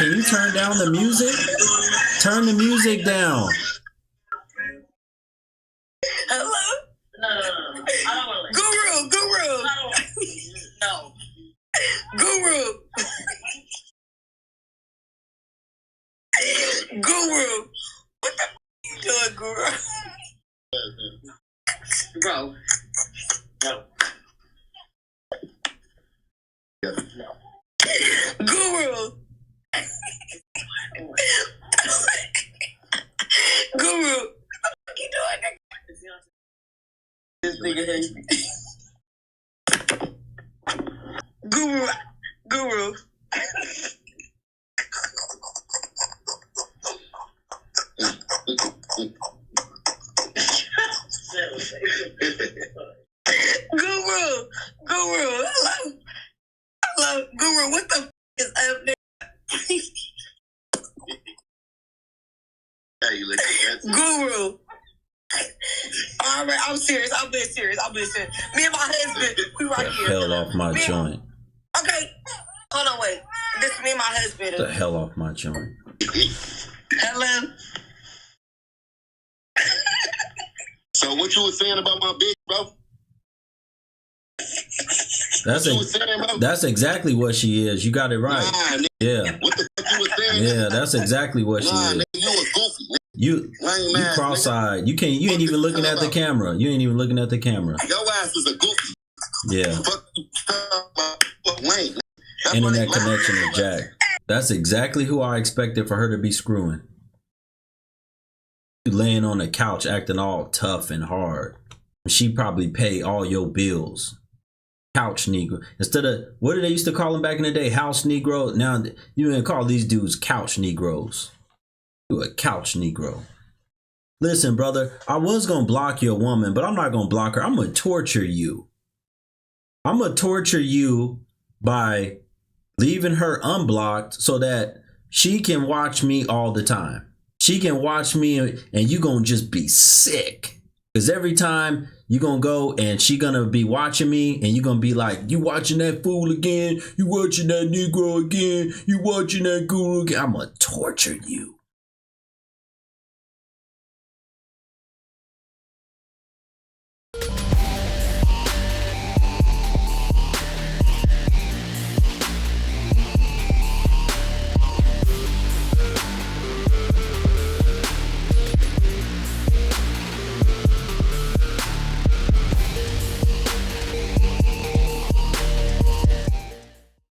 can you turn down the music? Turn the music down. Hello? No. I don't want to Guru. No. Guru. Guru. What the you doing, Guru? Bro. No. Guru. Guru. What you doing? This nigga hates me. Guru. Hello. Guru, what the is up there? Guru. All right, I'm serious. I'm being serious. Me and my husband, we right here. Hell off my joint. Okay. Hold on, wait. This is me and my husband. The hell off my joint. Hello. So what you was saying about my bitch, bro? That's exactly what she is. You got it right. Nah, nigga, yeah. what the fuck you was saying? Yeah, that's exactly what she is. Nigga, you was goofy. Nigga. You cross-eyed. You ain't even looking at the camera. You ain't even looking at the camera. Your ass is a goofy. Yeah. Fuck lame. Internet connection is jacked. That's exactly who I expected for her to be screwing. Laying on the couch acting all tough and hard. She probably pay all your bills. Couch Negro. Instead of, what did they used to call them back in the day? House Negro. Now you ain't call these dudes couch Negroes. You a couch Negro. Listen, brother, I was going to block your woman, but I'm not going to block her. I'm going to torture you. I'm going to torture you by leaving her unblocked so that she can watch me all the time. She can watch me and you going to just be sick. Because every time you going to go and she going to be watching me and you going to be like, you watching that fool again? You watching that Negro again? You watching that guru again? I'm going to torture you.